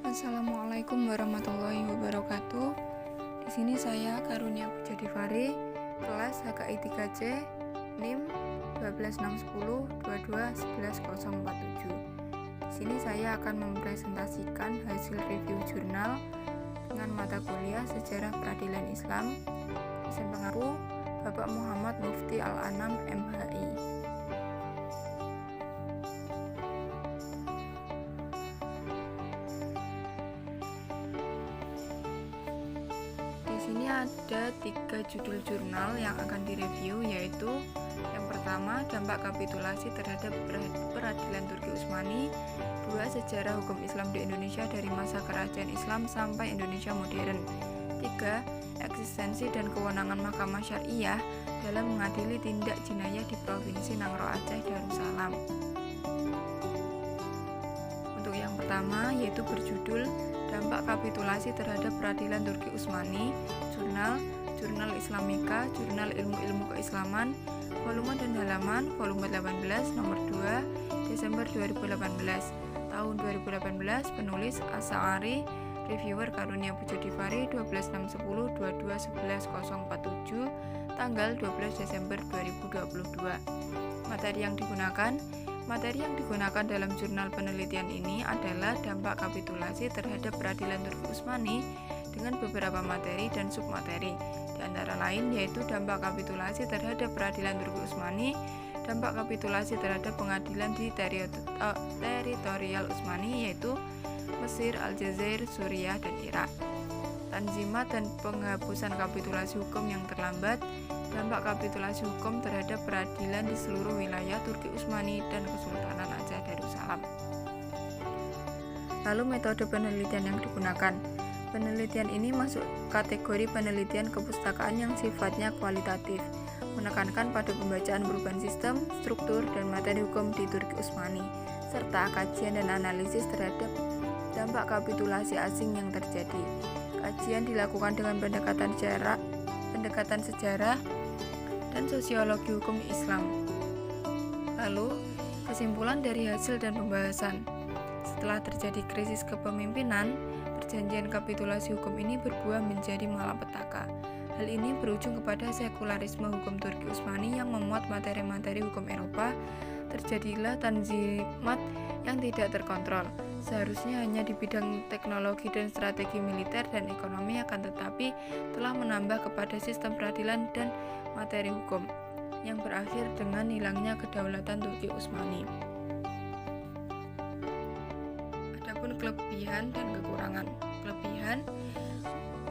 Assalamualaikum warahmatullahi wabarakatuh. Di sini saya Karunia Puja Divari, kelas HKI 3C, NIM 12610221147. Di sini saya akan mempresentasikan hasil review jurnal dengan mata kuliah Sejarah Peradilan Islam, dosen pengaruh Bapak Muhammad Mufti Al-Anam, MHI. Di sini ada 3 judul jurnal yang akan direview, yaitu yang pertama, dampak kapitulasi terhadap peradilan Turki Utsmani. 2. Sejarah hukum Islam di Indonesia dari masa kerajaan Islam sampai Indonesia modern. 3. Eksistensi dan kewenangan Mahkamah Syariah dalam mengadili tindak jinayah di Provinsi Nangro Aceh Darussalam. Untuk yang pertama, yaitu berjudul Dampak Kapitulasi Terhadap Peradilan Turki Utsmani, Jurnal Islamika, Jurnal Ilmu-Ilmu Keislaman, volume dan halaman, volume 18, nomor 2, Desember 2018. Tahun 2018, penulis Asy'ari, reviewer Karunia Puja Divari, 12/6/10/22/1147, tanggal 12 Desember 2022. Materi yang digunakan dalam jurnal penelitian ini adalah dampak kapitulasi terhadap peradilan Turki Utsmani dengan beberapa materi dan submateri, di antara lain yaitu dampak kapitulasi terhadap peradilan Turki Utsmani, dampak kapitulasi terhadap pengadilan di teritorial Utsmani yaitu Mesir, Aljazair, Suriah, dan Irak, tanzimat dan penghapusan kapitulasi hukum yang terlambat, dampak kapitulasi hukum terhadap peradilan di seluruh wilayah Turki Utsmani dan Kesultanan Aceh Darussalam. Lalu metode penelitian yang digunakan. Penelitian ini masuk kategori penelitian kepustakaan yang sifatnya kualitatif, menekankan pada pembacaan perubahan sistem, struktur, dan materi hukum di Turki Utsmani, serta kajian dan analisis terhadap dampak kapitulasi asing yang terjadi. Kajian dilakukan dengan pendekatan sejarah dan sosiologi hukum Islam. Lalu, kesimpulan dari hasil dan pembahasan. Setelah terjadi krisis kepemimpinan, perjanjian kapitulasi hukum ini berbuah menjadi malapetaka. Hal ini berujung kepada sekularisme hukum Turki Utsmani yang memuat materi-materi hukum Eropa. Terjadilah tanzimat yang tidak terkontrol, seharusnya hanya di bidang teknologi dan strategi militer dan ekonomi, akan tetapi telah menambah kepada sistem peradilan dan materi hukum, yang berakhir dengan hilangnya kedaulatan Turki Utsmani. Adapun kelebihan dan kekurangan. Kelebihan: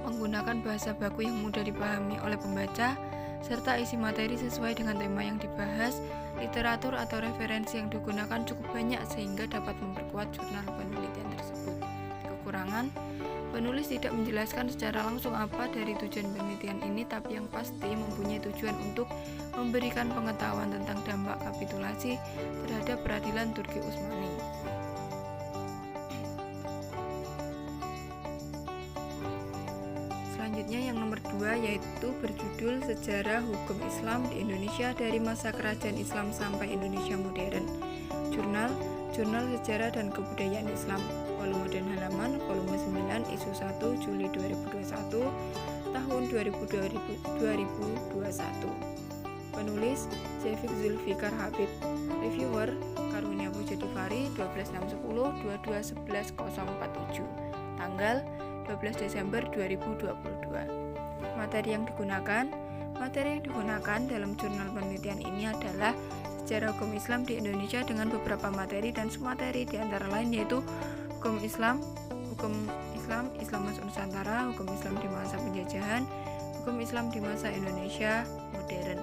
menggunakan bahasa baku yang mudah dipahami oleh pembaca, serta isi materi sesuai dengan tema yang dibahas. Literatur atau referensi yang digunakan cukup banyak sehingga dapat memperkuat jurnal penelitian tersebut. Kekurangan: penulis tidak menjelaskan secara langsung apa dari tujuan penelitian ini, tapi yang pasti mempunyai tujuan untuk memberikan pengetahuan tentang dampak kapitulasi terhadap peradilan Turki Utsmani. Selanjutnya yang nomor 2, yaitu berjudul Sejarah Hukum Islam di Indonesia dari Masa Kerajaan Islam sampai Indonesia Modern. Jurnal Sejarah dan Kebudayaan Islam, volume dan halaman, volume 9, isu 1, Juli 2021, tahun 2021. Penulis Syafiq Zulfikar Habib, reviewer Karunia Puja Divari, 12/6/10/221147, tanggal 12 Desember 2022. Materi yang digunakan dalam jurnal penelitian ini adalah sejarah hukum Islam di Indonesia dengan beberapa materi dan submateri, di antara lain yaitu hukum Islam masuk Nusantara, hukum Islam di masa penjajahan, hukum Islam di masa Indonesia modern.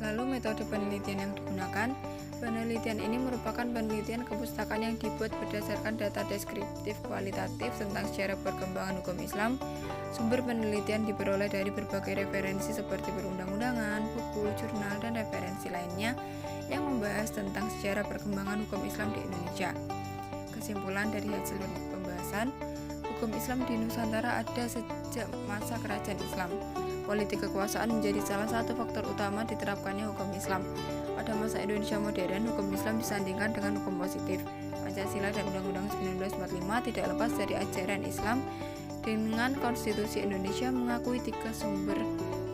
Lalu metode penelitian yang digunakan. Penelitian ini merupakan penelitian kepustakaan yang dibuat berdasarkan data deskriptif kualitatif tentang sejarah perkembangan hukum Islam. Sumber penelitian diperoleh dari berbagai referensi seperti perundang-undangan, buku, jurnal, dan referensi lainnya yang membahas tentang sejarah perkembangan hukum Islam di Indonesia. Kesimpulan dari hasil pembahasan: hukum Islam di Nusantara ada sejak masa kerajaan Islam. Politik kekuasaan menjadi salah satu faktor utama diterapkannya hukum Islam. Pada masa Indonesia modern, hukum Islam disandingkan dengan hukum positif. Pancasila dan Undang-Undang 1945 tidak lepas dari ajaran Islam, dengan Konstitusi Indonesia mengakui 3 sumber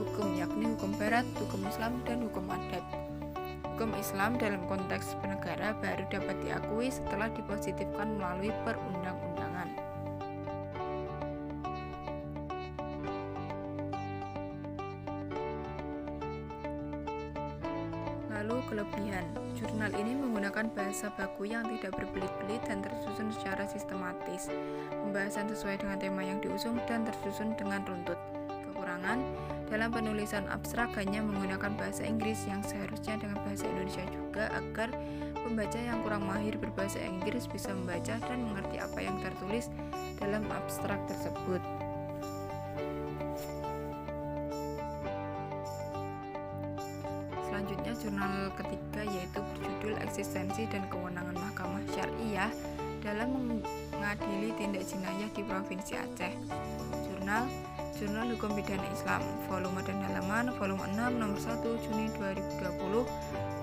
hukum, yakni hukum barat, hukum Islam, dan hukum adat. Hukum Islam dalam konteks bernegara baru dapat diakui setelah dipositifkan melalui perundang-undangan. Lalu kelebihan, jurnal ini menggunakan bahasa baku yang tidak berbelit-belit dan tersusun secara sistematis. Pembahasan sesuai dengan tema yang diusung dan tersusun dengan runtut. Kekurangan, dalam penulisan abstrak hanya menggunakan bahasa Inggris yang seharusnya dengan bahasa Indonesia juga agar pembaca yang kurang mahir berbahasa Inggris bisa membaca dan mengerti apa yang tertulis dalam abstrak tersebut. Selanjutnya jurnal ketiga yaitu berjudul Eksistensi dan Kewenangan Mahkamah Syariah dalam mengadili tindak jinayah di Provinsi Aceh. Jurnal Hukum Pidana Islam, volume dan halaman, volume 6, nomor 1, Juni 2020,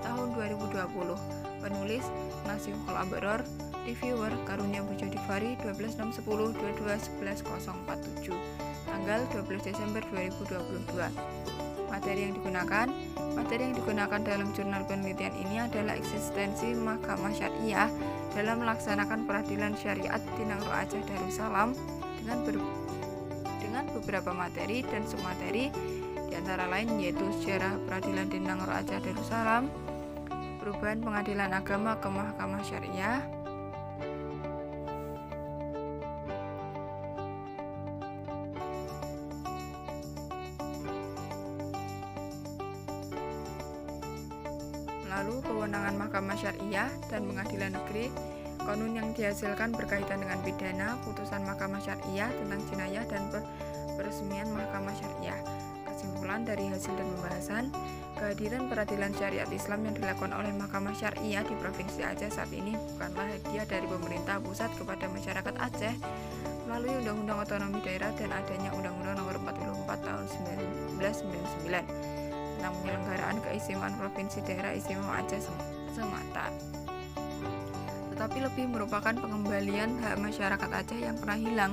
tahun 2020. Penulis Nasihul Abror, reviewer Karunia Pujo Divari, 12/6/10/22/11/047, tanggal 12 Desember 2022. Materi yang digunakan dalam jurnal penelitian ini adalah eksistensi Mahkamah Syariah dalam melaksanakan peradilan syariat di Nangro Aceh Darussalam dengan beberapa materi dan submateri, di antara lain yaitu sejarah peradilan di Nangro Aceh Darussalam, perubahan pengadilan agama ke Mahkamah Syariah, lalu kewenangan Mahkamah Syariah dan Pengadilan Negeri, konun yang dihasilkan berkaitan dengan pidana, putusan Mahkamah Syariah tentang jinayah dan peresmian Mahkamah Syariah. Kesimpulan dari hasil dan pembahasan, kehadiran peradilan syariat Islam yang dilakukan oleh Mahkamah Syariah di Provinsi Aceh saat ini bukanlah hadiah dari pemerintah pusat kepada masyarakat Aceh melalui Undang-Undang Otonomi Daerah dan adanya Undang-Undang Nomor 44 Tahun 1999 tentang penyelenggaraan keistimewaan Provinsi Daerah Istimewa Aceh semata, tetapi lebih merupakan pengembalian hak masyarakat Aceh yang pernah hilang.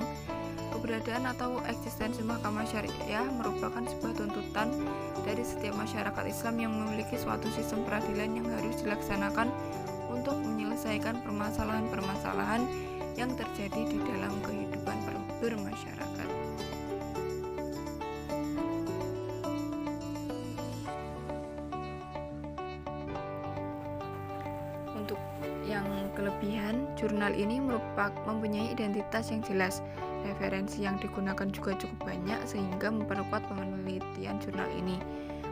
Keberadaan atau eksistensi Mahkamah Syariah merupakan sebuah tuntutan dari setiap masyarakat Islam yang memiliki suatu sistem peradilan yang harus dilaksanakan untuk menyelesaikan permasalahan-permasalahan yang terjadi di dalam kehidupan bermasyarakat. Untuk yang kelebihan, jurnal ini mempunyai identitas yang jelas. Referensi yang digunakan juga cukup banyak sehingga memperkuat penelitian jurnal ini.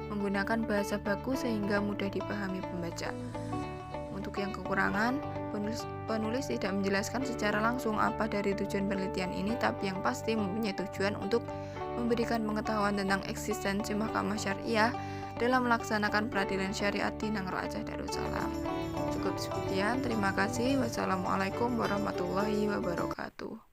Menggunakan bahasa baku sehingga mudah dipahami pembaca. Untuk yang kekurangan, penulis tidak menjelaskan secara langsung apa dari tujuan penelitian ini, tapi yang pasti mempunyai tujuan untuk memberikan pengetahuan tentang eksistensi Mahkamah Syariah dalam melaksanakan peradilan syariat di Nangro Aceh Darussalam. Cukup sekian, terima kasih. Wassalamualaikum warahmatullahi wabarakatuh.